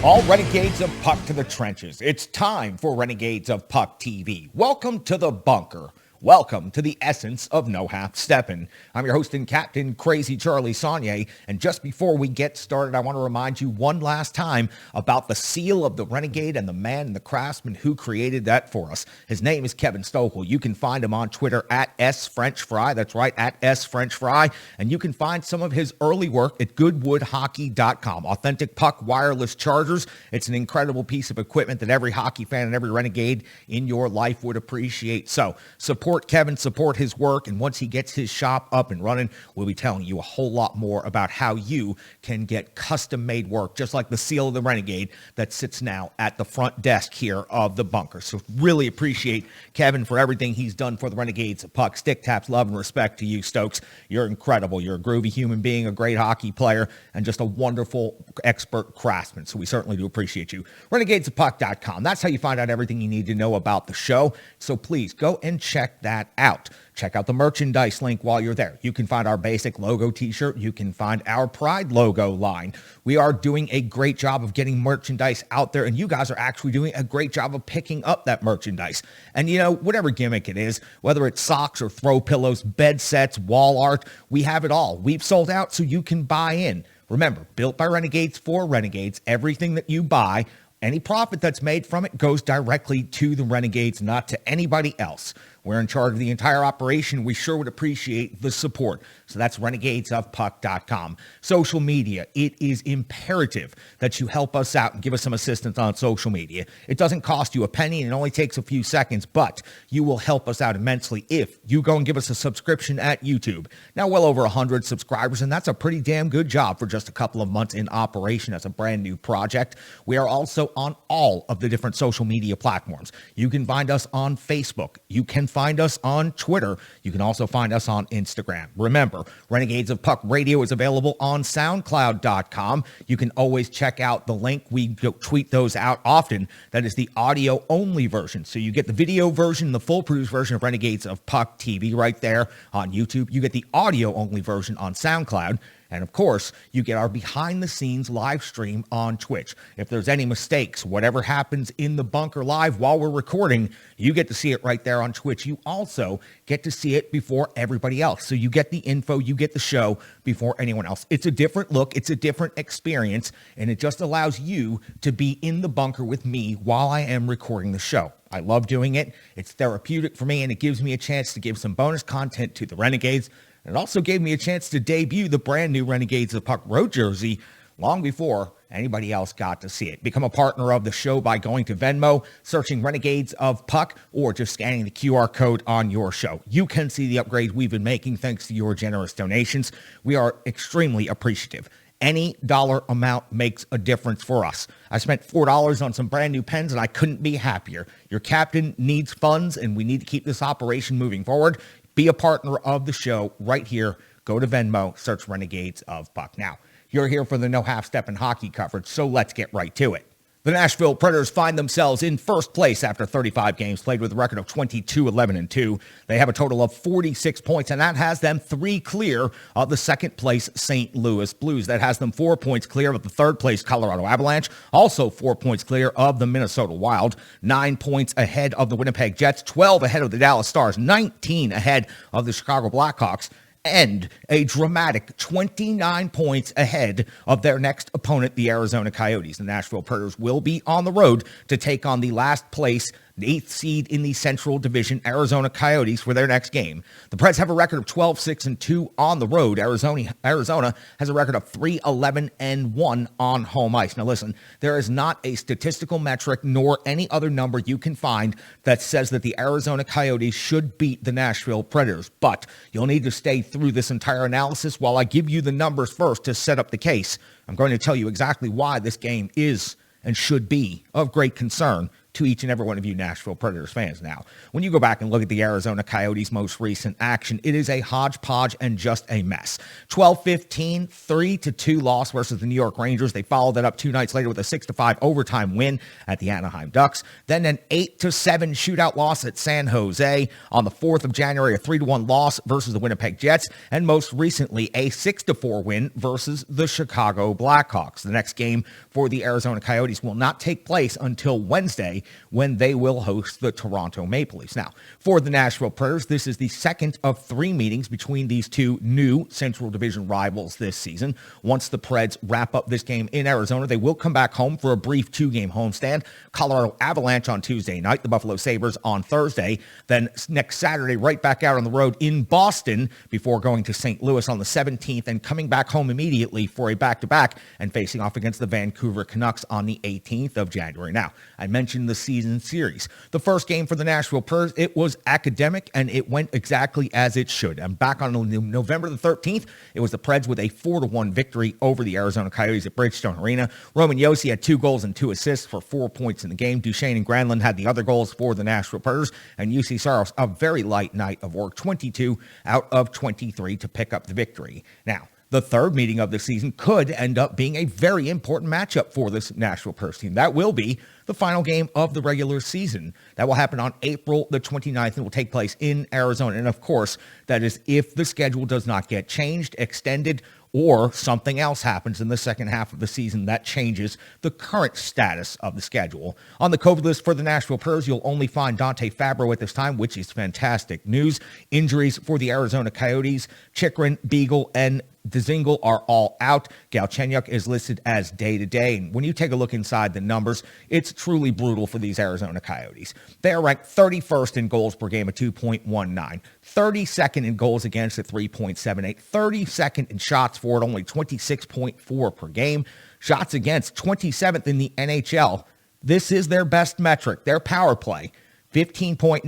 All Renegades of Puck to the trenches. It's time for Renegades of Puck TV. Welcome to the bunker. Welcome to the essence of no half stepping. I'm your host and captain, Crazy Charlie Saunier, and just before we get started, I want to remind you one last time about the seal of the Renegade and the man and the craftsman who created that for us. His name is Kevin Stokel. You can find him on Twitter at @SFrenchFry. That's right, at @SFrenchFry. And you can find some of his early work at goodwoodhockey.com. Authentic puck wireless chargers. It's an incredible piece of equipment that every hockey fan and every Renegade in your life would appreciate. So support Kevin, support his work, and once he gets his shop up and running, we'll be telling you a whole lot more about how you can get custom-made work, just like the seal of the Renegade that sits now at the front desk here of the bunker. So really appreciate Kevin for everything he's done for the Renegades of Puck. Stick taps, love, and respect to you, Stokes. You're incredible. You're a groovy human being, a great hockey player, and just a wonderful expert craftsman. So we certainly do appreciate you. RenegadesOfPuck.com. That's how you find out everything you need to know about the show. So please go and check that out. Check out the merchandise link while you're there. You can find our basic logo t-shirt. You can find our Pride logo line. We are doing a great job of getting merchandise out there, and you guys are actually doing a great job of picking up that merchandise. And you know, whatever gimmick it is, whether it's socks or throw pillows, bed sets, wall art, we have it all. We've sold out so you can buy in. Remember, built by Renegades for Renegades. Everything that you buy, any profit that's made from it goes directly to the Renegades, not to anybody else. We're in charge of the entire operation. We sure would appreciate the support. So that's renegadesofpuck.com. Social media. It is imperative that you help us out and give us some assistance on social media. It doesn't cost you a penny and it only takes a few seconds, but you will help us out immensely if you go and give us a subscription at YouTube. Now, well over 100 subscribers, and that's a pretty damn good job for just a couple of months in operation as a brand new project. We are also on all of the different social media platforms. You can find us on Facebook. You can find us on Twitter. You can also find us on Instagram. Remember, Renegades of Puck Radio is available on SoundCloud.com. You can always check out the link. We tweet those out often. That is the audio-only version. So you get the video version, the full-produced version of Renegades of Puck TV right there on YouTube. You get the audio-only version on SoundCloud. And of course, you get our behind-the-scenes live stream on Twitch. If there's any mistakes, whatever happens in the bunker live while we're recording, you get to see it right there on Twitch. You also get to see it before everybody else. So you get the info, you get the show before anyone else. It's a different look, it's a different experience, and it just allows you to be in the bunker with me while I am recording the show. I love doing it. It's therapeutic for me, and it gives me a chance to give some bonus content to the Renegades. It also gave me a chance to debut the brand new Renegades of Puck road jersey long before anybody else got to see it. Become a partner of the show by going to Venmo, searching Renegades of Puck, or just scanning the QR code on your show. You can see the upgrades we've been making thanks to your generous donations. We are extremely appreciative. Any dollar amount makes a difference for us. I spent $4 on some brand new pens, and I couldn't be happier. Your captain needs funds, and we need to keep this operation moving forward. Be a partner of the show right here. Go to Venmo, search Renegades of Puck. Now, you're here for the no half-step in hockey coverage, so let's get right to it. The Nashville Predators find themselves in first place after 35 games played with a record of 22-11-2. They have a total of 46 points, and that has them 3 clear of the second-place St. Louis Blues. That has them 4 points clear of the third-place Colorado Avalanche, also 4 points clear of the Minnesota Wild, 9 points ahead of the Winnipeg Jets, 12 ahead of the Dallas Stars, 19 ahead of the Chicago Blackhawks, and a dramatic 29 points ahead of their next opponent, the Arizona Coyotes. The Nashville Predators will be on the road to take on the last place, the 8th seed in the Central Division, Arizona Coyotes, for their next game. The Preds have a record of 12-6-2 on the road. Arizona has a record of 3-11-1 on home ice. Now listen, there is not a statistical metric nor any other number you can find that says that the Arizona Coyotes should beat the Nashville Predators, but you'll need to stay through this entire analysis while I give you the numbers first to set up the case. I'm going to tell you exactly why this game is and should be of great concern to each and every one of you Nashville Predators fans now. When you go back and look at the Arizona Coyotes' most recent action, it is a hodgepodge and just a mess. 12-15, 3-2 loss versus the New York Rangers. They followed that up 2 nights later with a 6-5 overtime win at the Anaheim Ducks. Then an 8-7 shootout loss at San Jose. On the 4th of January, a 3-1 loss versus the Winnipeg Jets. And most recently, a 6-4 win versus the Chicago Blackhawks. The next game for the Arizona Coyotes will not take place until Wednesday, when they will host the Toronto Maple Leafs. Now, for the Nashville Predators, this is the second of 3 meetings between these two new Central Division rivals this season. Once the Preds wrap up this game in Arizona, they will come back home for a brief 2-game homestand. Colorado Avalanche on Tuesday night, the Buffalo Sabres on Thursday. Then next Saturday, right back out on the road in Boston before going to St. Louis on the 17th and coming back home immediately for a back-to-back and facing off against the Vancouver Canucks on the 18th of January. Now, I mentioned the season series. The first game for the Nashville Predators, it was academic and it went exactly as it should. And back on November the 13th, it was the Preds with a 4-1 victory over the Arizona Coyotes at Bridgestone Arena. Roman Josi had 2 goals and 2 assists for 4 points in the game. Duchesne and Granlund had the other goals for the Nashville Predators, and UC Saros a very light night of work, 22 out of 23 to pick up the victory. Now, the third meeting of the season could end up being a very important matchup for this Nashville Predators team. That will be the final game of the regular season. That will happen on April the 29th and will take place in Arizona. And of course, that is if the schedule does not get changed, extended, or something else happens in the second half of the season that changes the current status of the schedule. On the COVID list for the Nashville Predators, you'll only find Dante Fabro at this time, which is fantastic news. Injuries for the Arizona Coyotes, Chikrin, Beagle, and Dzingel are all out. Galchenyuk is listed as day-to-day. And when you take a look inside the numbers, it's truly brutal for these Arizona Coyotes. They are ranked 31st in goals per game at 2.19, 32nd in goals against at 3.78, 32nd in shots for at only 26.4 per game, shots against 27th in the NHL. This is their best metric, their power play. 15.9%,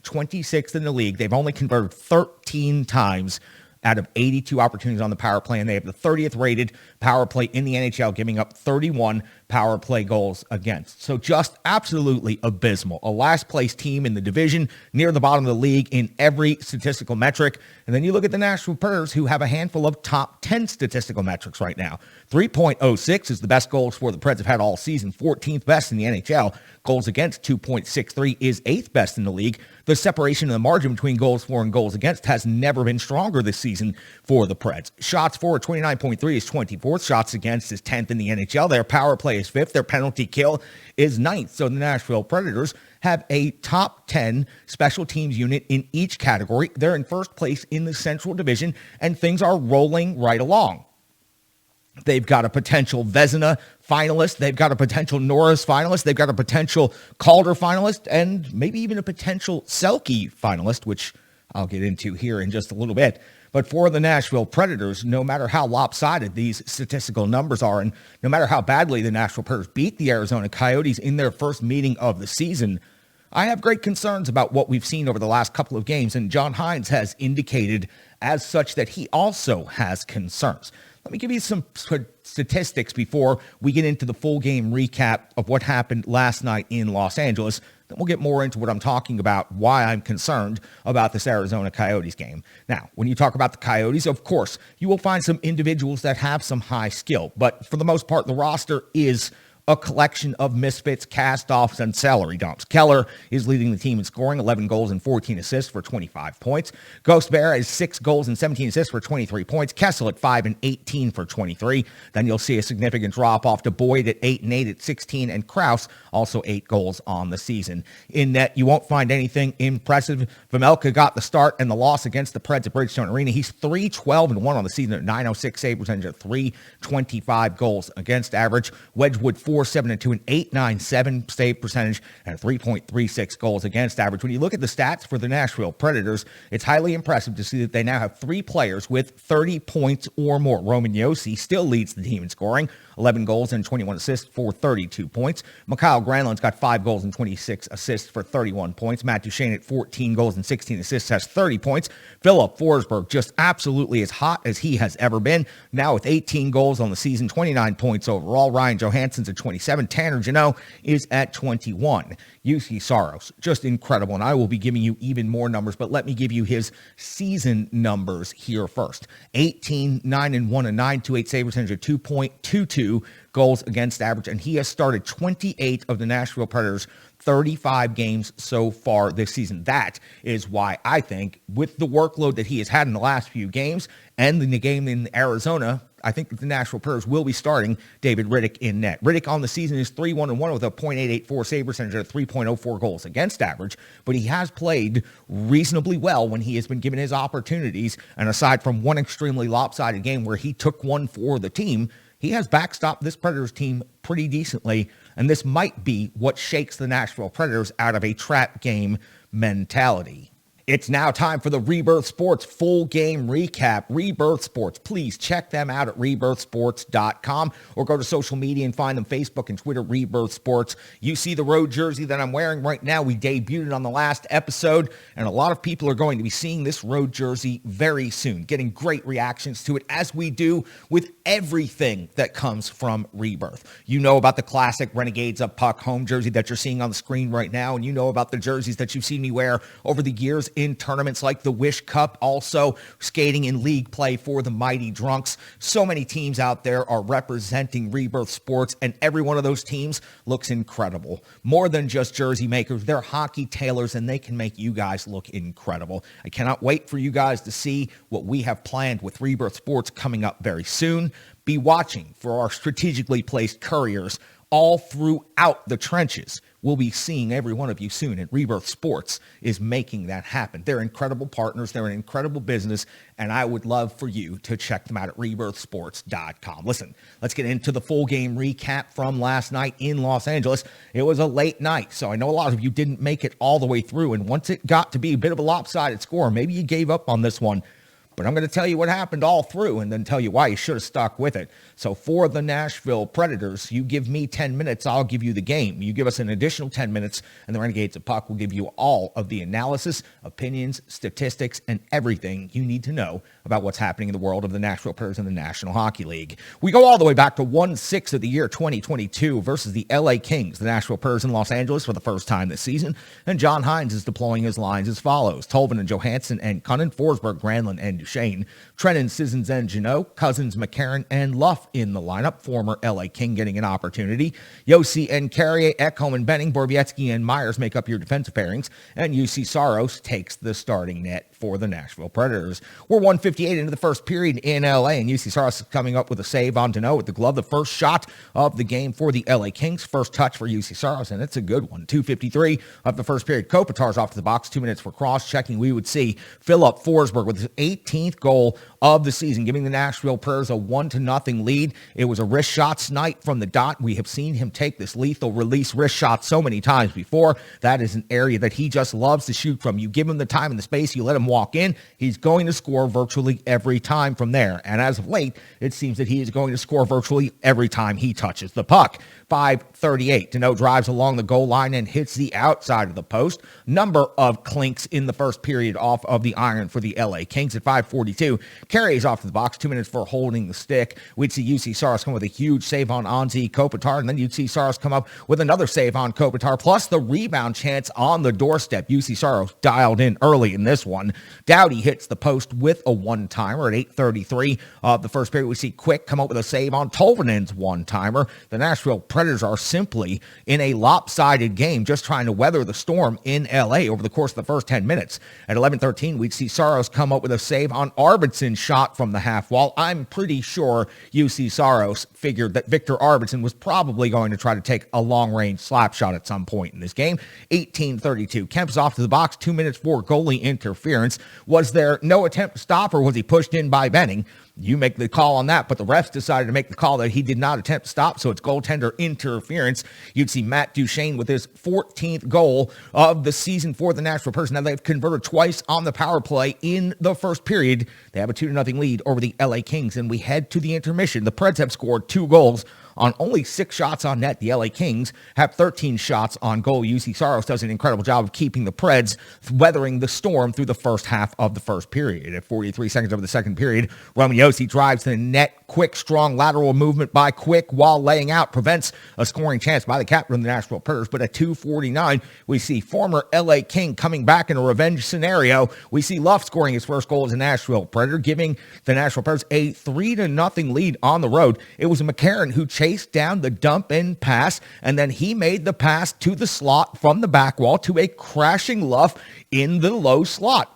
26th in the league. They've only converted 13 times out of 82 opportunities on the power play, and they have the 30th rated power play in the NHL, giving up 31 power play goals against. So just absolutely abysmal. A last place team in the division, near the bottom of the league in every statistical metric. And then you look at the Nashville Predators, who have a handful of top 10 statistical metrics right now. 3.06 is the best goals for the Preds have had all season, 14th best in the NHL. Goals against, 2.63, is 8th best in the league. The separation in the margin between goals for and goals against has never been stronger this season for the Preds. Shots for, 29.3, is 24th. Shots against is 10th in the NHL. Their power play is 5th. Their penalty kill is 9th. So the Nashville Predators have a top 10 special teams unit in each category. They're in first place in the Central Division, and things are rolling right along. They've got a potential Vezina finalist. They've got a potential Norris finalist. They've got a potential Calder finalist, and maybe even a potential Selke finalist, which I'll get into here in just a little bit. But for the Nashville Predators, no matter how lopsided these statistical numbers are, and no matter how badly the Nashville Predators beat the Arizona Coyotes in their first meeting of the season, I have great concerns about what we've seen over the last couple of games, and John Hynes has indicated as such that he also has concerns. Let me give you some statistics before we get into the full game recap of what happened last night in Los Angeles. Then we'll get more into what I'm talking about, why I'm concerned about this Arizona Coyotes game. Now, when you talk about the Coyotes, of course, you will find some individuals that have some high skill. But for the most part, the roster is a collection of misfits, cast-offs, and salary dumps. Keller is leading the team in scoring, 11 goals and 14 assists for 25 points. Ghost Bear has 6 goals and 17 assists for 23 points. Kessel at 5 and 18 for 23. Then you'll see a significant drop-off to Boyd at 8 and 8 at 16, and Krause also 8 goals on the season. In net, you won't find anything impressive. Vejmelka got the start and the loss against the Preds at Bridgestone Arena. He's 3-12-1 on the season at 906 save percentage at 325 goals against average. Wedgwood 4-7-2, an 8.97 save percentage, and 3.36 goals against average. When you look at the stats for the Nashville Predators, it's highly impressive to see that they now have 3 players with 30 points or more. Roman Josi still leads the team in scoring, 11 goals and 21 assists for 32 points. Mikhail Granlund's got 5 goals and 26 assists for 31 points. Matt Duchesne at 14 goals and 16 assists has 30 points. Philip Forsberg just absolutely as hot as he has ever been, now with 18 goals on the season, 29 points overall. Ryan Johansson's at 27. Tanner Jeannot is at 21. UC Saros, just incredible. And I will be giving you even more numbers, but let me give you his season numbers here first. 18, 9-1, a 9.28 save percentage, a 2.22 goals against average. And he has started 28 of the Nashville Predators' 35 games so far this season. That is why I think with the workload that he has had in the last few games and in the game in Arizona, I think that the Nashville Predators will be starting David Rittich in net. Rittich on the season is 3-1-1 with a .884 save percentage and a 3.04 goals against average, but he has played reasonably well when he has been given his opportunities. And aside from one extremely lopsided game where he took one for the team, he has backstopped this Predators team pretty decently, and this might be what shakes the Nashville Predators out of a trap game mentality. It's now time for the Rebirth Sports full game recap. Rebirth Sports, please check them out at rebirthsports.com or go to social media and find them Facebook and Twitter, Rebirth Sports. You see the road jersey that I'm wearing right now. We debuted it on the last episode, and a lot of people are going to be seeing this road jersey very soon, getting great reactions to it, as we do with everything that comes from Rebirth. You know about the classic Renegades of Puck home jersey that you're seeing on the screen right now, and you know about the jerseys that you've seen me wear over the years in tournaments like the Wish Cup, also skating in league play for the Mighty Drunks. So many teams out there are representing Rebirth Sports, and every one of those teams looks incredible. More than just jersey makers, they're hockey tailors, and they can make you guys look incredible. I cannot wait for you guys to see what we have planned with Rebirth Sports coming up very soon. Be watching for our strategically placed couriers all throughout the trenches. We'll be seeing every one of you soon, and Rebirth Sports is making that happen. They're incredible partners. They're an incredible business, and I would love for you to check them out at rebirthsports.com. Listen, let's get into the full game recap from last night in Los Angeles. It was a late night, so I know a lot of you didn't make it all the way through, and once it got to be a bit of a lopsided score, maybe you gave up on this one. But I'm going to tell you what happened all through and then tell you why you should have stuck with it. So for the Nashville Predators, you give me 10 minutes, I'll give you the game. You give us an additional 10 minutes, and the Renegades of Puck will give you all of the analysis, opinions, statistics, and everything you need to know about what's happening in the world of the Nashville Predators in the National Hockey League. We go all the way back to 1/6 of the year 2022 versus the LA Kings, the Nashville Predators in Los Angeles for the first time this season, and John Hines is deploying his lines as follows. Tolvin and Johansson and Cunnin, Forsberg, Granlund, and Duchesne, Trennan, Sissons, and Jeannot, Cousins, McCarron, and Luff in the lineup. Former LA King getting an opportunity. Yossi and Carrier, Ekholm and Benning, Borowiecki and Myers make up your defensive pairings, and UC Saros takes the starting net for the Nashville Predators. We're 1:58 into the first period in LA, and UC Saros is coming up with a save on Jeannot with the glove. The first shot of the game for the LA Kings. First touch for UC Saros, and it's a good one. 2:53 of the first period. Kopitar's off to the box. 2 minutes for cross-checking. We would see Philip Forsberg with his 18th goal of the season, giving the Nashville Predators a 1-0 lead. It was a wrist shot snipe from the dot. We have seen him take this lethal release wrist shot so many times before. That is an area that he just loves to shoot from. You give him the time and the space, you let him walk in, he's going to score virtually every time from there. And as of late, it seems that he is going to score virtually every time he touches the puck. 5:38. Jeannot drives along the goal line and hits the outside of the post. Number of clinks in the first period off of the iron for the LA Kings at 5:42. Carries off to the box. 2 minutes for holding the stick. We'd see UC Saros come with a huge save on Anze Kopitar, and then you'd see Saros come up with another save on Kopitar, plus the rebound chance on the doorstep. UC Saros dialed in early in this one. Doughty hits the post with a one-timer at 8:33 of the first period. We see Quick come up with a save on Tolvanen's one-timer. The Nashville Predators are simply in a lopsided game, just trying to weather the storm in LA over the course of the first 10 minutes. At 11:13, we'd see Saros come up with a save on Arvidsson's shot from the half wall. I'm pretty sure UC Saros figured that Victor Arvidsson was probably going to try to take a long-range slap shot at some point in this game. 18:32. Kemp's off to the box. 2 minutes for goalie interference. Was there no attempt to stop, or was he pushed in by Benning? You make the call on that, but the refs decided to make the call that he did not attempt to stop, so it's goaltender interference. You'd see Matt Duchesne with his 14th goal of the season for the Nashville Predators. Now they've converted twice on the power play in the first period. They have a 2-0 lead over the LA Kings, and we head to the intermission. The Preds have scored 2 goals on only 6 shots on net. The LA Kings have 13 shots on goal. UC Saros does an incredible job of keeping the Preds weathering the storm through the first half of the first period. At 43 seconds of the second period, Roman Josi drives to the net. Quick, strong lateral movement by Quick while laying out prevents a scoring chance by the captain of the Nashville Predators. But at 2:49, we see former LA King coming back in a revenge scenario. We see Luff scoring his first goal as a Nashville Predator, giving the Nashville Predators a 3-0 lead on the road. It was McCarron who chased down the dump in pass, and then he made the pass to the slot from the back wall to a crashing Luff in the low slot.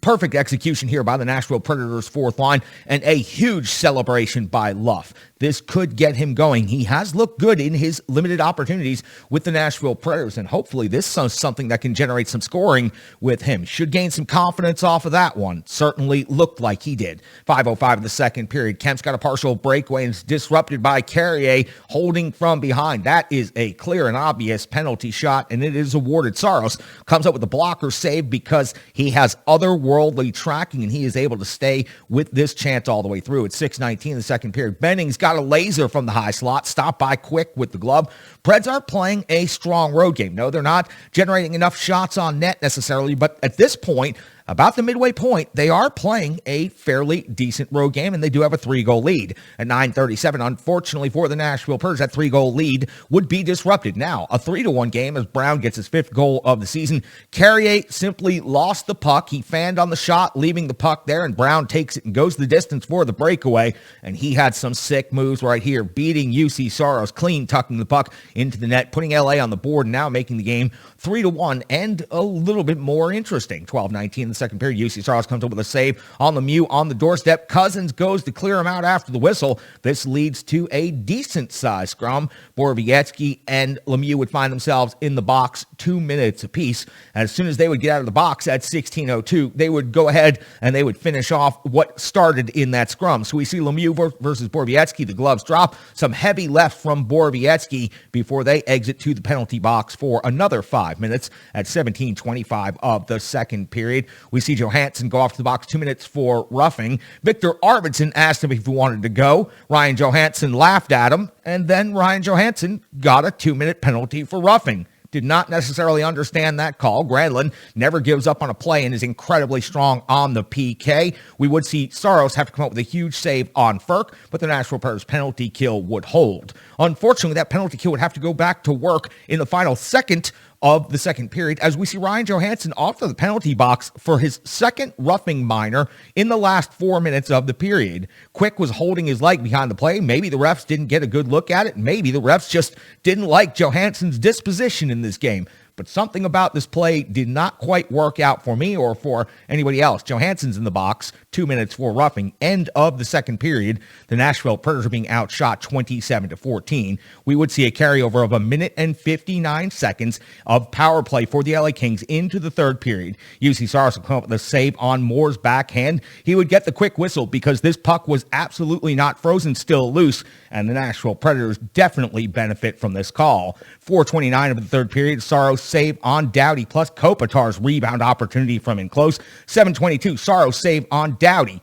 Perfect execution here by the Nashville Predators' fourth line, and a huge celebration by Luff. This could get him going. He has looked good in his limited opportunities with the Nashville Predators, and hopefully this is something that can generate some scoring with him. Should gain some confidence off of that one. Certainly looked like he did. 5:05 of the second period. Kemp's got a partial breakaway and is disrupted by Carrier holding from behind. That is a clear and obvious penalty shot, and it is awarded. Saros comes up with a blocker save because he has otherworldly tracking, and he is able to stay with this chance all the way through. At 6:19 in the second period, Benning's got a laser from the high slot, stopped by Quick with the glove. Preds are playing a strong road game. No, they're not generating enough shots on net necessarily, but at this point, about the midway point, they are playing a fairly decent road game, and they do have a 3-goal lead. At 9:37, unfortunately for the Nashville Predators, that 3-goal lead would be disrupted. Now, a 3-1 game as Brown gets his 5th goal of the season. Carrier simply lost the puck. He fanned on the shot, leaving the puck there, and Brown takes it and goes the distance for the breakaway, and he had some sick moves right here, beating UC Saros, clean tucking the puck into the net, putting LA on the board, and now making the game 3-1 and a little bit more interesting. 12:19 in the second period, UC Saros comes up with a save on Lemieux on the doorstep. Cousins goes to clear him out after the whistle. This leads to a decent-sized scrum. Borowiecki and Lemieux would find themselves in the box 2 minutes apiece. As soon as they would get out of the box at 16:02, they would go ahead and they would finish off what started in that scrum. So we see Lemieux versus Borowiecki. The gloves drop. Some heavy left from Borowiecki before they exit to the penalty box for another 5 minutes at 17:25 of the second period. We see Johansson go off to the box 2 minutes for roughing. Victor Arvidsson asked him if he wanted to go. Ryan Johansson laughed at him, and then Ryan Johansson got a 2-minute penalty for roughing. Did not necessarily understand that call. Granlund never gives up on a play and is incredibly strong on the PK. We would see Saros have to come up with a huge save on PERK, but the Nashville Predators penalty kill would hold. Unfortunately, that penalty kill would have to go back to work in the final second of the second period as we see Ryan Johansson off to the penalty box for his second roughing minor in the last 4 minutes of the period. Quick was holding his leg behind the play. Maybe the refs didn't get a good look at it. Maybe the refs just didn't like Johansson's disposition in this game. But something about this play did not quite work out for me or for anybody else. Johansson's in the box, 2 minutes for roughing. End of the second period. The Nashville Predators are being outshot 27-14. We would see a carryover of 1 minute and 59 seconds of power play for the LA Kings into the third period. UC Saros will come up with a save on Moore's backhand. He would get the quick whistle because this puck was absolutely not frozen, still loose, and the Nashville Predators definitely benefit from this call. 4:29 of the third period, Saros save on Doughty plus Kopitar's rebound opportunity from in close. 7:22, Saros save on Doughty.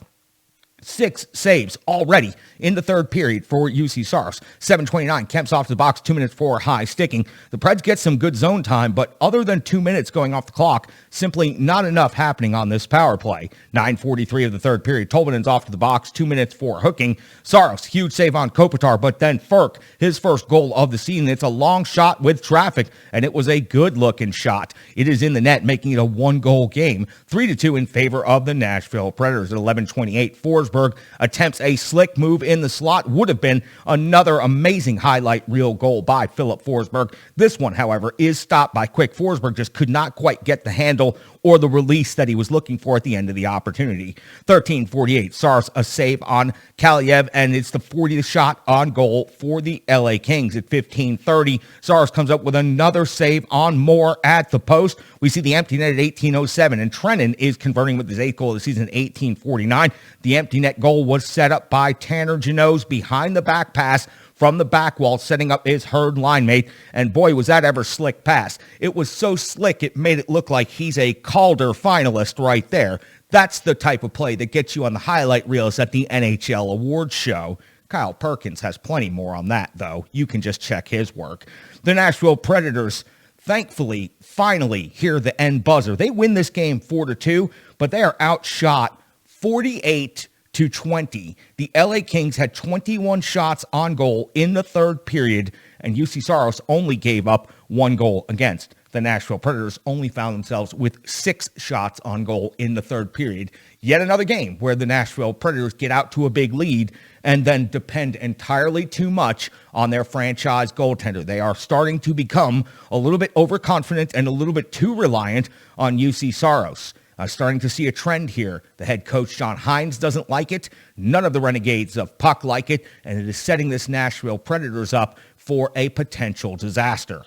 6 saves already in the third period for UC Saros. 7:29, Kemp's off the box, 2 minutes for high sticking. The Preds get some good zone time, but other than 2 minutes going off the clock, simply not enough happening on this power play. 9:43 of the third period, Tolvanen's off to the box, 2 minutes for hooking. Saros, huge save on Kopitar, but then PERK, his first goal of the season. It's a long shot with traffic, and it was a good-looking shot. It is in the net, making it a 1-goal game. 3-2 in favor of the Nashville Predators. At 11:28, Forsberg attempts a slick move in the slot. Would have been another amazing highlight reel goal by Philip Forsberg. This one, however, is stopped by Quick. Forsberg just could not quite get the handle or the release that he was looking for at the end of the opportunity. 13:48, Saros a save on Kaliev, and it's the 40th shot on goal for the LA Kings. At 15:30, Saros comes up with another save on Moore at the post. We see the empty net at 18:07, and Trennan is converting with his 8th goal of the season at 18:49. The empty net goal was set up by Tanner Janot's behind the back pass from the back wall, setting up his Herd line mate, and boy, was that ever slick pass. It was so slick, it made it look like he's a Calder finalist right there. That's the type of play that gets you on the highlight reels at the NHL Awards show. Kyle Perkins has plenty more on that, though. You can just check his work. The Nashville Predators, thankfully, finally hear the end buzzer. They win this game 4-2, but they are outshot 48-20. The LA Kings had 21 shots on goal in the third period, and UC Saros only gave up 1 goal against. The Nashville Predators only found themselves with 6 shots on goal in the third period. Yet another game where the Nashville Predators get out to a big lead and then depend entirely too much on their franchise goaltender. They are starting to become a little bit overconfident and a little bit too reliant on UC Saros. Starting to see a trend here. The head coach, John Hines, doesn't like it. None of the Renegades of Puck like it, and it is setting this Nashville Predators up for a potential disaster.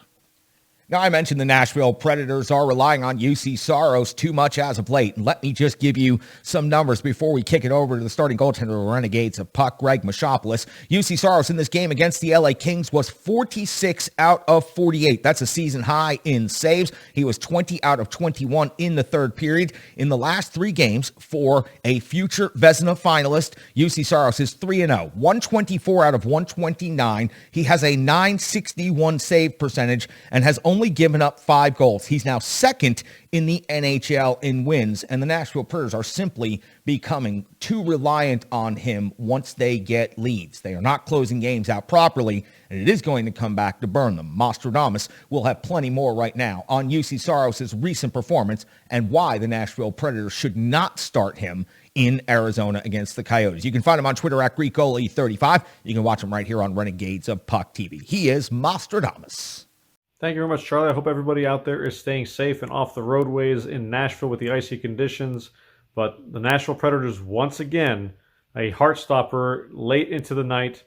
Now, I mentioned the Nashville Predators are relying on UC Saros too much as of late. And let me just give you some numbers before we kick it over to the starting goaltender of the Renegades of Puck, Greg Machopoulos. UC Saros in this game against the LA Kings was 46 out of 48. That's a season high in saves. He was 20 out of 21 in the third period. In the last 3 games for a future Vezina finalist, UC Saros is 3-0, 124 out of 129. He has a .961 save percentage and has only given up 5 goals. He's now second in the NHL in wins, and the Nashville Predators are simply becoming too reliant on him once they get leads. They are not closing games out properly, and it is going to come back to burn them. Nostradamus will have plenty more right now on UC Saros' recent performance and why the Nashville Predators should not start him in Arizona against the Coyotes. You can find him on Twitter at GreekGoalie35. You can watch him right here on Renegades of Puck TV. He is Nostradamus. Thank you very much, Charlie. I hope everybody out there is staying safe and off the roadways in Nashville with the icy conditions. But the Nashville Predators, once again, a heartstopper late into the night,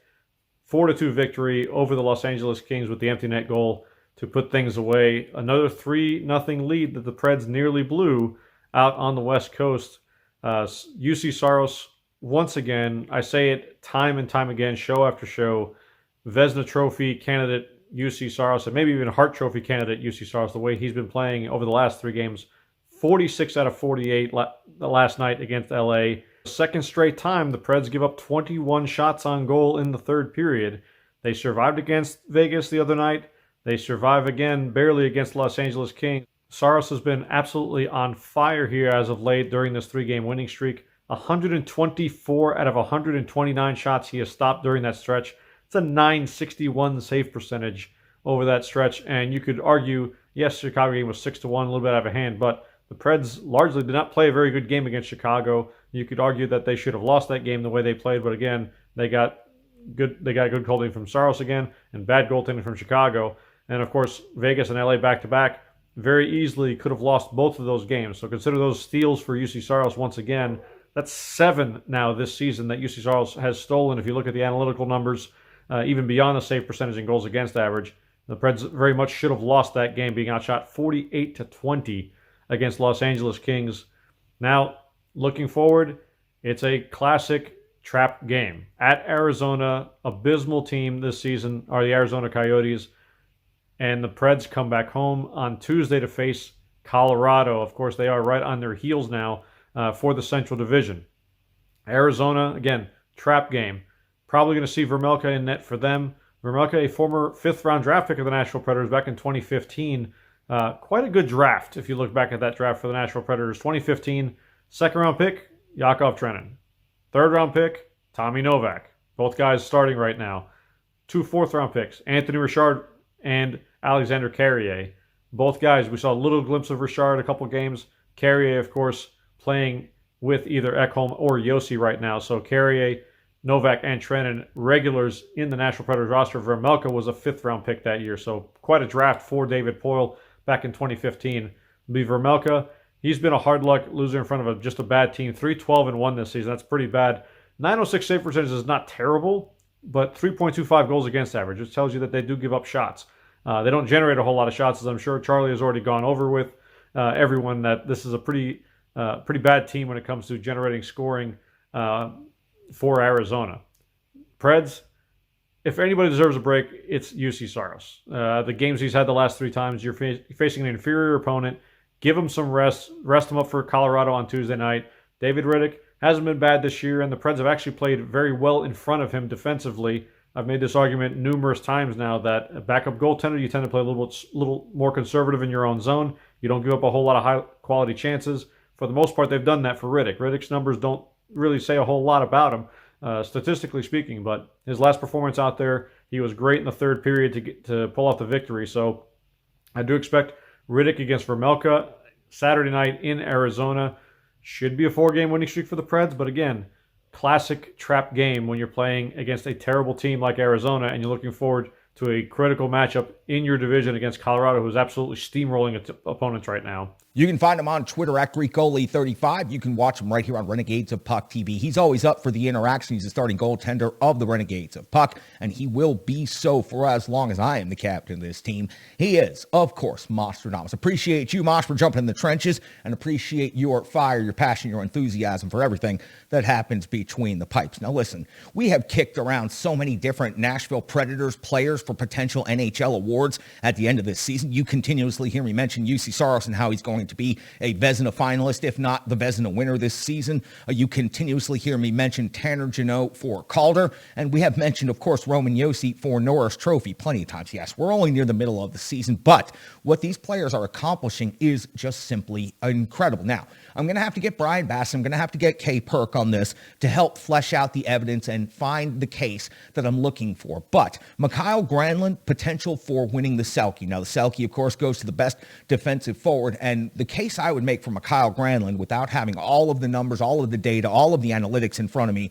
4-2 victory over the Los Angeles Kings with the empty net goal to put things away. Another 3-0 lead that the Preds nearly blew out on the West Coast. UC Saros, once again, I say it time and time again, show after show, Vezina Trophy candidate UC Saros, and maybe even Hart Trophy candidate UC Saros, the way he's been playing over the last 3 games. 46 out of 48 last night against LA. Second straight time the Preds give up 21 shots on goal in the third period. They survived against Vegas the other night. They survive again barely against Los Angeles Kings. Saros has been absolutely on fire here as of late during this 3-game winning streak. 124 out of 129 shots he has stopped during that stretch. It's a .961 save percentage over that stretch, and you could argue, yes, Chicago game was 6-1, a little bit out of hand, but the Preds largely did not play a very good game against Chicago. You could argue that they should have lost that game the way they played, but again, they got good goaltending from Saros again, and bad goaltending from Chicago, and of course, Vegas and LA back-to-back very easily could have lost both of those games. So consider those steals for UC Saros once again. That's 7 now this season that UC Saros has stolen. If you look at the analytical numbers, even beyond the save percentage and goals against average, the Preds very much should have lost that game, being outshot 48-20 against Los Angeles Kings. Now, looking forward, it's a classic trap game. At Arizona, abysmal team this season are the Arizona Coyotes, and the Preds come back home on Tuesday to face Colorado. Of course, they are right on their heels now for the Central Division. Arizona, again, trap game. Probably going to see Vermelka in net for them. Vermelka, a former 5th-round draft pick of the Nashville Predators back in 2015. Quite a good draft if you look back at that draft for the Nashville Predators. 2015, 2nd-round pick, Yakov Trenin. 3rd-round pick, Tommy Novak. Both guys starting right now. 2 4th-round picks, Anthony Richard and Alexander Carrier. Both guys, we saw a little glimpse of Richard a couple games. Carrier, of course, playing with either Ekholm or Yossi right now. So Carrier, Novak, and Trenin, regulars in the Nashville Predators roster. Vermelka was a 5th-round pick that year, so quite a draft for David Poile back in 2015. Be Vermelka, he's been a hard luck loser in front of just a bad team. 3-12-1 this season, that's pretty bad. 906 save percentage is not terrible, but 3.25 goals against average, which tells you that they do give up shots. They don't generate a whole lot of shots, as I'm sure Charlie has already gone over with everyone, that this is a pretty bad team when it comes to generating scoring for Arizona. Preds, if anybody deserves a break, it's UC Saros. The games he's had the last 3 times, you're facing an inferior opponent. Give him some rest. Rest him up for Colorado on Tuesday night. David Rittich hasn't been bad this year, and the Preds have actually played very well in front of him defensively. I've made this argument numerous times now that a backup goaltender, you tend to play a little more conservative in your own zone. You don't give up a whole lot of high-quality chances. For the most part, they've done that for Rittich. Rittich's numbers don't really say a whole lot about him, statistically speaking, but his last performance out there, he was great in the third period to pull off the victory. So I do expect Rittich against Vermelka Saturday night in Arizona. Should be a 4-game winning streak for the Preds, but again, classic trap game when you're playing against a terrible team like Arizona and you're looking forward to a critical matchup in your division against Colorado, who's absolutely steamrolling its opponents right now. You can find him on Twitter at GreekGoalie35. You can watch him right here on Renegades of Puck TV. He's always up for the interaction. He's the starting goaltender of the Renegades of Puck, and he will be so for as long as I am the captain of this team. He is, of course, Mostradamus. Appreciate you, Mosh, for jumping in the trenches, and appreciate your fire, your passion, your enthusiasm for everything that happens between the pipes. Now, listen, we have kicked around so many different Nashville Predators players for potential NHL awards at the end of this season. You continuously hear me mention UC Saros and how he's going to be a Vezina finalist, if not the Vezina winner this season. You continuously hear me mention Tanner Jeannot for Calder, and we have mentioned, of course, Roman Josi for Norris Trophy plenty of times. Yes, we're only near the middle of the season, but what these players are accomplishing is just simply incredible. Now, I'm going to have to get Bryan Bastin, I'm going to have to get K-PERK on this to help flesh out the evidence and find the case that I'm looking for. But Mikael Granlund, potential for winning the Selke. Now, the Selke, of course, goes to the best defensive forward, and the case I would make for Mikael Granlund, without having all of the numbers, all of the data, all of the analytics in front of me,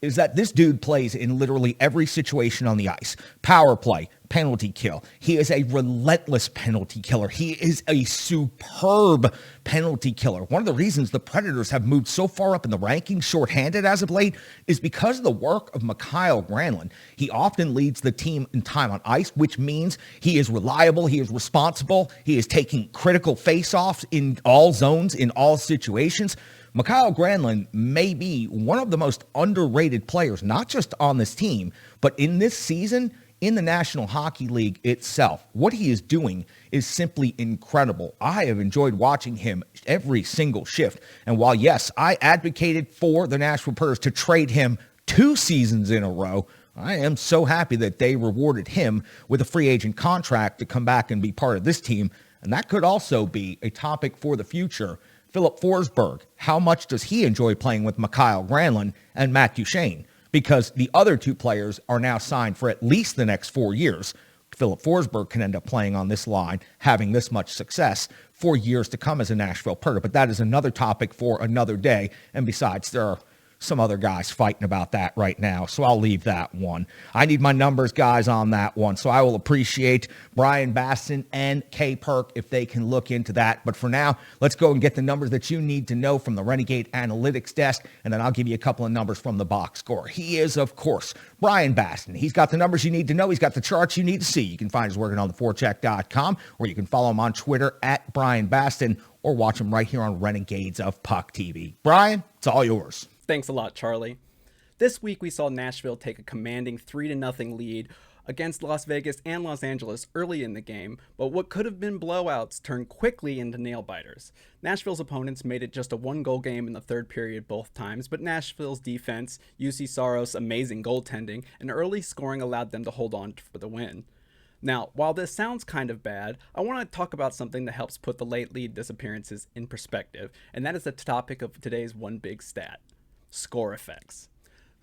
is that this dude plays in literally every situation on the ice. Power play, penalty kill. He is a relentless penalty killer. He is a superb penalty killer. One of the reasons the Predators have moved so far up in the rankings shorthanded as of late is because of the work of Mikael Granlund. He often leads the team in time on ice, which means he is reliable, he is responsible, he is taking critical face-offs in all zones, in all situations. Mikael Granlund may be one of the most underrated players, not just on this team, but in this season, in the National Hockey League itself. What he is doing is simply incredible. I have enjoyed watching him every single shift. And while, yes, I advocated for the Nashville Predators to trade him 2 seasons in a row, I am so happy that they rewarded him with a free agent contract to come back and be part of this team. And that could also be a topic for the future. Philip Forsberg, how much does he enjoy playing with Mikael Granlund and Matt Duchene? Because the other 2 players are now signed for at least the next 4 years. Philip Forsberg can end up playing on this line, having this much success for years to come as a Nashville Predator. But that is another topic for another day. And besides, there are some other guys fighting about that right now, so I'll leave that one. I need my numbers guys on that one, so I will appreciate Bryan Bastin and K-PERK if they can look into that. But for now, let's go and get the numbers that you need to know from the Renegade Analytics Desk, and then I'll give you a couple of numbers from the box score. He is, of course, Bryan Bastin. He's got the numbers you need to know. He's got the charts you need to see. You can find his work on theforecheck.com, or you can follow him on Twitter at Bryan Bastin, or watch him right here on Renegades of Puck TV. Bryan, it's all yours. Thanks a lot, Charlie. This week we saw Nashville take a commanding 3-0 lead against Las Vegas and Los Angeles early in the game, but what could have been blowouts turned quickly into nail-biters. Nashville's opponents made it just a 1-goal game in the third period both times, but Nashville's defense, UC Saros' amazing goaltending, and early scoring allowed them to hold on for the win. Now, while this sounds kind of bad, I want to talk about something that helps put the late lead disappearances in perspective, and that is the topic of today's one big stat: score effects.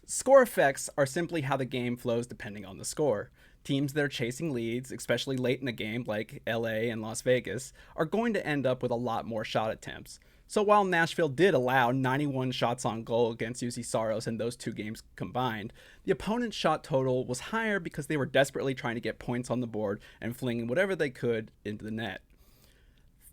Score effects are simply how the game flows depending on the score. Teams that are chasing leads, especially late in a game like LA and Las Vegas, are going to end up with a lot more shot attempts. So while Nashville did allow 91 shots on goal against UC Saros in those 2 games combined, the opponent's shot total was higher because they were desperately trying to get points on the board and flinging whatever they could into the net.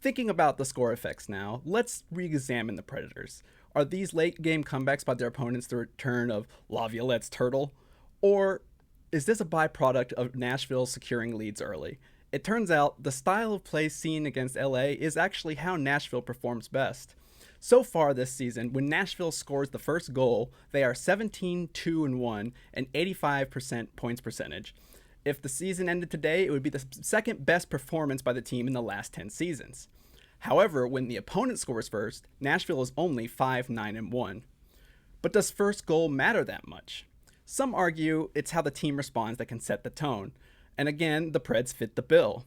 Thinking about the score effects now, let's re-examine the Predators. Are these late game comebacks by their opponents the return of Laviolette's turtle? Or is this a byproduct of Nashville securing leads early? It turns out the style of play seen against LA is actually how Nashville performs best. So far this season, when Nashville scores the first goal, they are 17-2-1 and 85% points percentage. If the season ended today, it would be the second best performance by the team in the last 10 seasons. However, when the opponent scores first, Nashville is only 5-9-1. But does first goal matter that much? Some argue it's how the team responds that can set the tone. And again, the Preds fit the bill.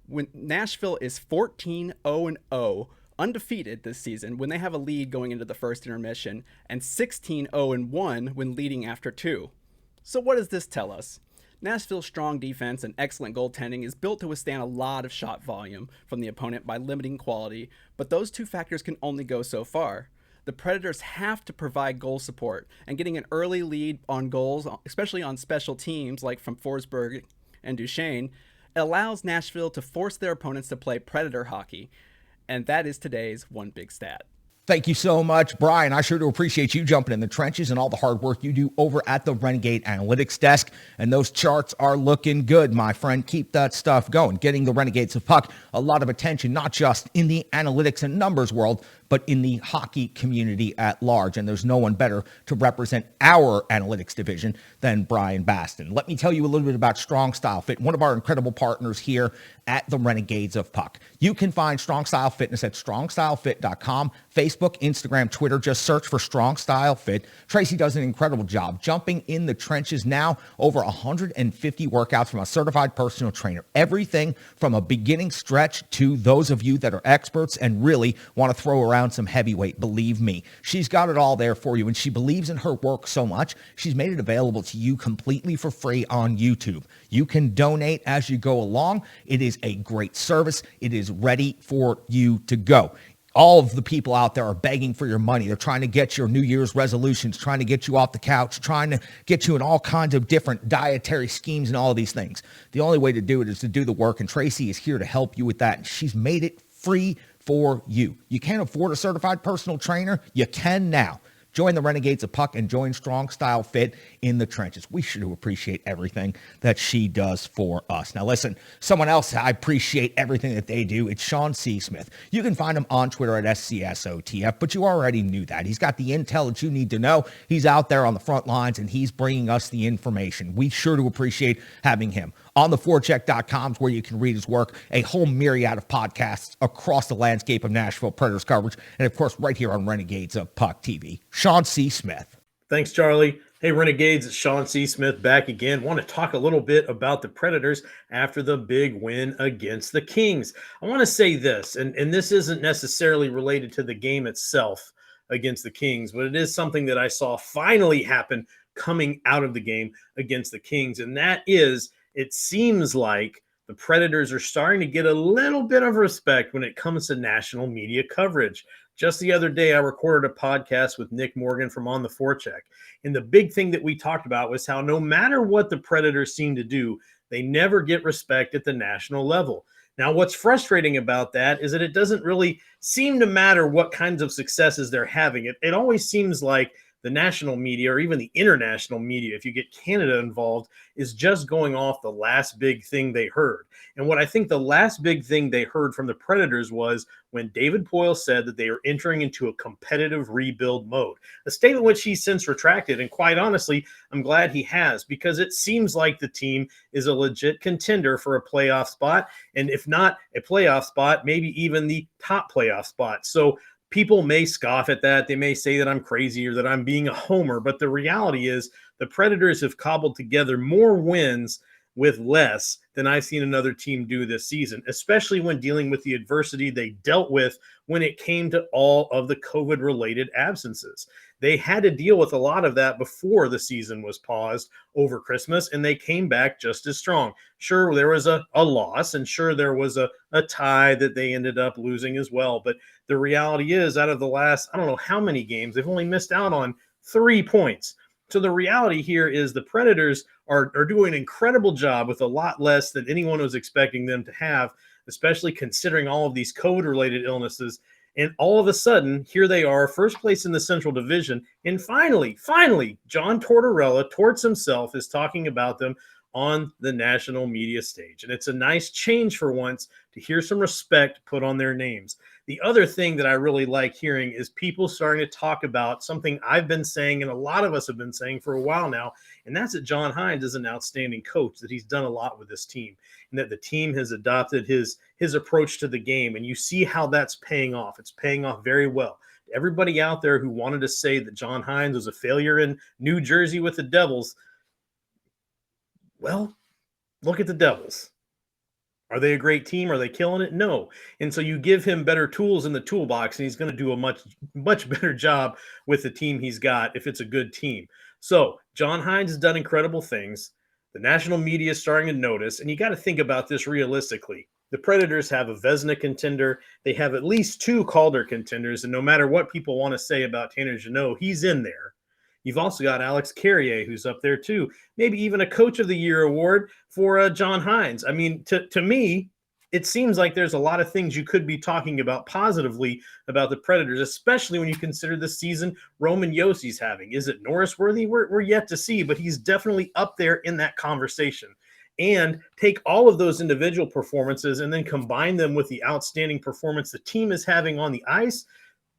When Nashville is 14-0-0, undefeated this season when they have a lead going into the first intermission, and 16-0-1 when leading after 2. So what does this tell us? Nashville's strong defense and excellent goaltending is built to withstand a lot of shot volume from the opponent by limiting quality, but those two factors can only go so far. The Predators have to provide goal support, and getting an early lead on goals, especially on special teams like from Forsberg and Duchesne, allows Nashville to force their opponents to play Predator hockey, and that is today's one big stat. Thank you so much, Bryan. I sure do appreciate you jumping in the trenches and all the hard work you do over at the Renegade Analytics desk. And those charts are looking good, my friend. Keep that stuff going. Getting the Renegades of Puck a lot of attention, not just in the analytics and numbers world, but in the hockey community at large. And there's no one better to represent our analytics division than Bryan Bastin. Let me tell you a little bit about Strong Style Fit, one of our incredible partners here at the Renegades of Puck. You can find Strong Style Fitness at strongstylefit.com, Facebook, Instagram, Twitter. Just search for Strong Style Fit. Tracy does an incredible job jumping in the trenches now. Over 150 workouts from a certified personal trainer. Everything from a beginning stretch to those of you that are experts and really want to throw around some heavyweight. Believe me, she's got it all there for you, and she believes in her work so much, she's made it available to you completely for free on YouTube. You can donate as you go along. It is a great service. It is ready for you to go. All of the people out there are begging for your money. They're trying to get your New Year's resolutions, trying to get you off the couch, trying to get you in all kinds of different dietary schemes and all of these things. The only way to do it is to do the work, and Tracy is here to help you with that, and she's made it free for you. You can't afford a certified personal trainer? You can now. Join the Renegades of Puck and join Strong Style Fit in the trenches. We should appreciate everything that she does for us. Now listen, someone else I appreciate everything that they do. It's Sean C. Smith. You can find him on Twitter at SCSOTF, but you already knew that. He's got the intel that you need to know. He's out there on the front lines, and he's bringing us the information. We sure do appreciate having him. On theforecheck.com is where you can read his work, a whole myriad of podcasts across the landscape of Nashville Predators coverage, and of course right here on Renegades of Puck TV. Sean C. Smith. Thanks, Charlie. Hey, Renegades, it's Sean C. Smith back again. Want to talk a little bit about the Predators after the big win against the Kings. I want to say this, and this isn't necessarily related to the game itself against the Kings, but it is something that I saw finally happen coming out of the game against the Kings, and that is it seems like the Predators are starting to get a little bit of respect when it comes to national media coverage. Just the other day, I recorded a podcast with Nick Morgan from On the Forecheck. And the big thing that we talked about was how no matter what the Predators seem to do, they never get respect at the national level. Now, what's frustrating about that is that it doesn't really seem to matter what kinds of successes they're having. It always seems like the national media or even the international media, if you get Canada involved, is just going off the last big thing they heard. And what I think the last big thing they heard from the Predators was when David Poile said that they are entering into a competitive rebuild mode, a statement which he's since retracted. And quite honestly, I'm glad he has, because it seems like the team is a legit contender for a playoff spot. And if not a playoff spot, maybe even the top playoff spot. So people may scoff at that. They may say that I'm crazy or that I'm being a homer, but the reality is the Predators have cobbled together more wins with less than I've seen another team do this season, especially when dealing with the adversity they dealt with when it came to all of the COVID-related absences. They had to deal with a lot of that before the season was paused over Christmas, and they came back just as strong. Sure, there was a loss, and sure, there was a tie that they ended up losing as well. But the reality is, out of the last, I don't know how many games, they've only missed out on 3 points. So the reality here is the Predators are doing an incredible job with a lot less than anyone was expecting them to have, especially considering all of these COVID-related illnesses. And all of a sudden, here they are, first place in the Central Division. And finally, John Tortorella, Torts himself, is talking about them on the national media stage. And it's a nice change for once to hear some respect put on their names. The other thing that I really like hearing is people starting to talk about something I've been saying and a lot of us have been saying for a while now, and that's that John Hynes is an outstanding coach, that he's done a lot with this team, and that the team has adopted his approach to the game, and you see how that's paying off. It's paying off very well. Everybody out there who wanted to say that John Hines was a failure in New Jersey with the Devils, well, look at the Devils. Are they a great team? Are they killing it? No. And so you give him better tools in the toolbox, and he's going to do a much better job with the team he's got if it's a good team. So John Hines has done incredible things. The national media is starting to notice, and you got to think about this realistically. The Predators have a Vezina contender. They have at least 2 Calder contenders, and no matter what people want to say about Tanner Jeannot, he's in there. You've also got Alex Carrier, who's up there too. Maybe even a Coach of the Year award for John Hines. I mean, to me, it seems like there's a lot of things you could be talking about positively about the Predators, especially when you consider the season Roman Yossi's having. Is it Norris worthy? We're yet to see, but he's definitely up there in that conversation. And take all of those individual performances and then combine them with the outstanding performance the team is having on the ice.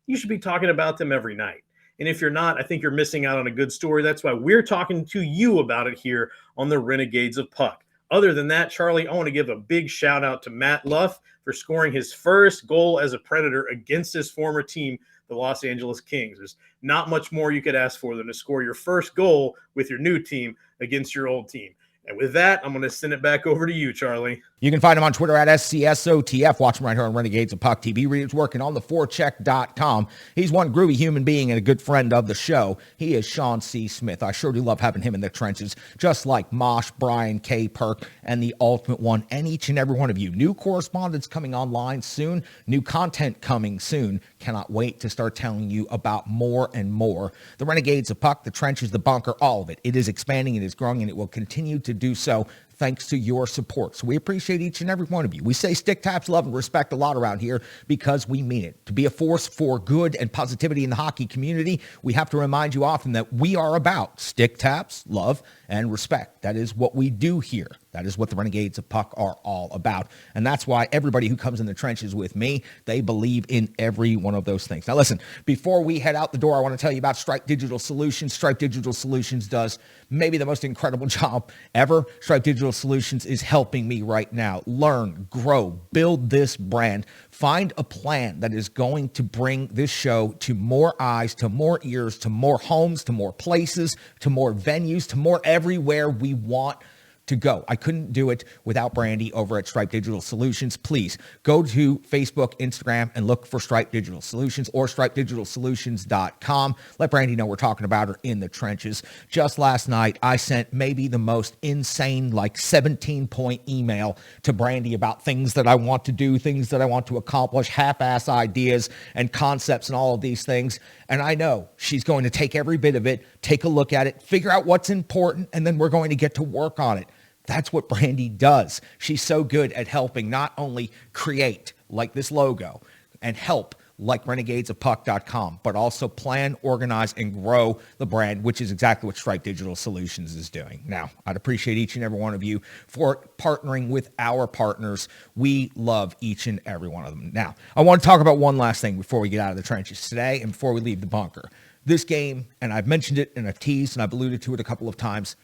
You should be talking about them every night. And if you're not, I think you're missing out on a good story. That's why we're talking to you about it here on the Renegades of Puck. Other than that, Charlie, I want to give a big shout out to Matt Luff for scoring his first goal as a Predator against his former team, the Los Angeles Kings. There's not much more you could ask for than to score your first goal with your new team against your old team. And with that, I'm going to send it back over to you, Charlie. You can find him on Twitter at SCSOTF. Watch him right here on Renegades of Puck TV. Readers working on theforecheck.com. He's one groovy human being and a good friend of the show. He is Sean C. Smith. I sure do love having him in the trenches, just like Mosh, Bryan, K-PERK, and the Ultimate One, and each and every one of you. New correspondence coming online soon. New content coming soon. Cannot wait to start telling you about more and more. The Renegades of Puck, the trenches, the bunker, all of it. It is expanding, it is growing, and it will continue to do so thanks to your support. So we appreciate each and every one of you. We say stick, taps, love, and respect a lot around here because we mean it. To be a force for good and positivity in the hockey community, we have to remind you often that we are about stick, taps, love, and respect. That is what we do here. That is what the Renegades of Puck are all about. And that's why everybody who comes in the trenches with me, they believe in every one of those things. Now listen, before we head out the door, I want to tell you about Stripe Digital Solutions. Stripe Digital Solutions does maybe the most incredible job ever. Stripe Digital Solutions is helping me right now learn, grow, build this brand, find a plan that is going to bring this show to more eyes, to more ears, to more homes, to more places, to more venues, to more everywhere we want to go. I couldn't do it without Brandy over at Stripe Digital Solutions. Please go to Facebook, Instagram, and look for Stripe Digital Solutions or stripedigitalsolutions.com. Let Brandy know we're talking about her in the trenches. Just last night, I sent maybe the most insane, like 17-point email to Brandy about things that I want to do, things that I want to accomplish, half-ass ideas and concepts and all of these things. And I know she's going to take every bit of it, take a look at it, figure out what's important, and then we're going to get to work on it. That's what Brandy does. She's so good at helping not only create like this logo and help like renegadesofpuck.com, but also plan, organize, and grow the brand, which is exactly what Stripe Digital Solutions is doing. Now, I'd appreciate each and every one of you for partnering with our partners. We love each and every one of them. Now, I want to talk about one last thing before we get out of the trenches today and before we leave the bunker. This game, and I've mentioned it and I've teased and I've alluded to it a couple of times,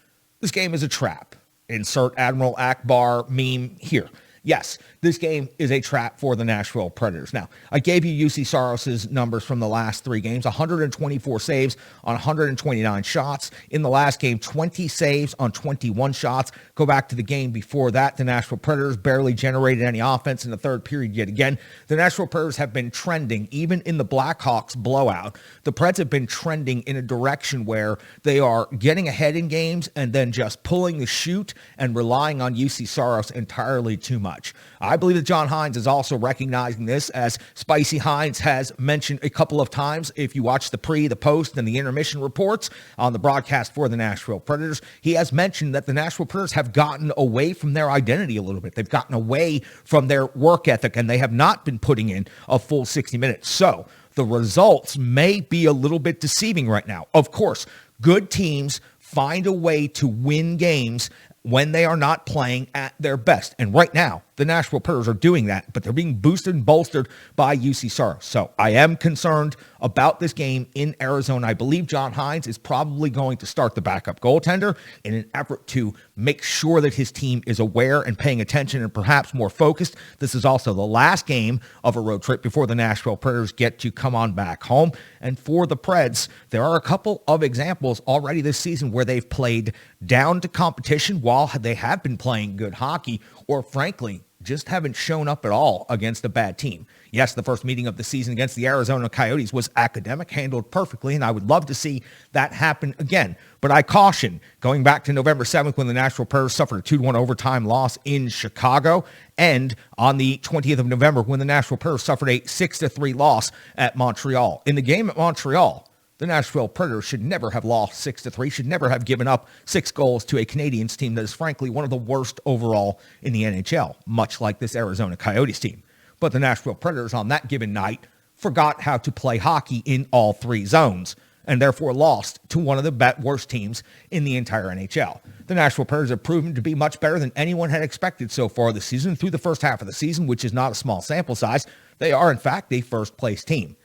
this game is a trap. Insert Admiral Akbar meme here. Yes, this game is a trap for the Nashville Predators. Now, I gave you UC Saros's numbers from the last 3 games, 124 saves on 129 shots. In the last game, 20 saves on 21 shots. Go back to the game before that. The Nashville Predators barely generated any offense in the third period yet again. The Nashville Predators have been trending, even in the Blackhawks blowout. The Preds have been trending in a direction where they are getting ahead in games and then just pulling the chute and relying on UC Saros entirely too much. I believe that John Hines is also recognizing this, as Spicy Hines has mentioned a couple of times. If you watch the pre, the post, and the intermission reports on the broadcast for the Nashville Predators, he has mentioned that the Nashville Predators have gotten away from their identity a little bit. They've gotten away from their work ethic, and they have not been putting in a full 60 minutes. So the results may be a little bit deceiving right now. Of course, good teams find a way to win games when they are not playing at their best. And right now, the Nashville Predators are doing that, but they're being boosted and bolstered by UC Saros. So I am concerned about this game in Arizona. I believe John Hines is probably going to start the backup goaltender in an effort to make sure that his team is aware and paying attention and perhaps more focused. This is also the last game of a road trip before the Nashville Predators get to come on back home. And for the Preds, there are a couple of examples already this season where they've played down to competition while they have been playing good hockey, or frankly, just haven't shown up at all against a bad team. Yes, the first meeting of the season against the Arizona Coyotes was academic, handled perfectly, and I would love to see that happen again. But I caution, going back to November 7th when the Nashville Predators suffered a 2-1 overtime loss in Chicago, and on the 20th of November when the Nashville Predators suffered a 6-3 loss at Montreal. In the game at Montreal, the Nashville Predators should never have lost 6-3, should never have given up 6 goals to a Canadiens team that is frankly one of the worst overall in the NHL, much like this Arizona Coyotes team. But the Nashville Predators on that given night forgot how to play hockey in all 3 zones, and therefore lost to one of the worst teams in the entire NHL. The Nashville Predators have proven to be much better than anyone had expected so far this season. Through the first half of the season, which is not a small sample size, they are in fact a first-place team.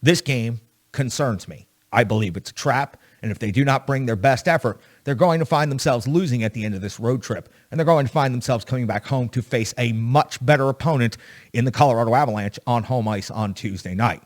This game concerns me. I believe it's a trap, and if they do not bring their best effort, they're going to find themselves losing at the end of this road trip, and they're going to find themselves coming back home to face a much better opponent in the Colorado Avalanche on home ice on Tuesday night.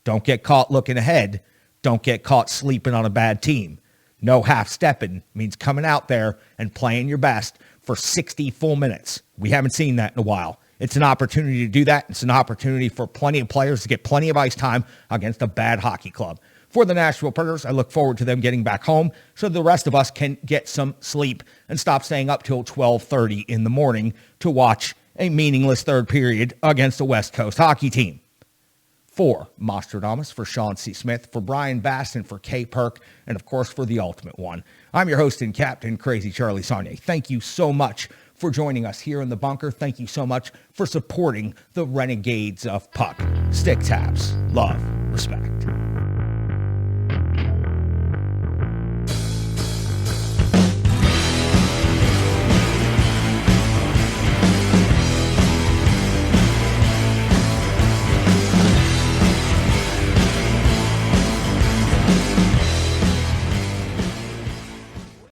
Don't get caught looking ahead. Don't get caught sleeping on a bad team. No half-stepping means coming out there and playing your best for 60 full minutes. We haven't seen that in a while. It's an opportunity to do that. It's an opportunity for plenty of players to get plenty of ice time against a bad hockey club. For the Nashville Predators, I look forward to them getting back home so the rest of us can get some sleep and stop staying up till 12:30 in the morning to watch a meaningless third period against a West Coast hockey team. For Mostradamus, for Sean C. Smith, for Bryan, Bastin, for K-PERK, and of course for the ultimate one, I'm your host and captain, Crazy Charlie Saunier. Thank you so much for joining us here in the bunker. Thank you so much for supporting the Renegades of Puck. Stick taps, love, respect.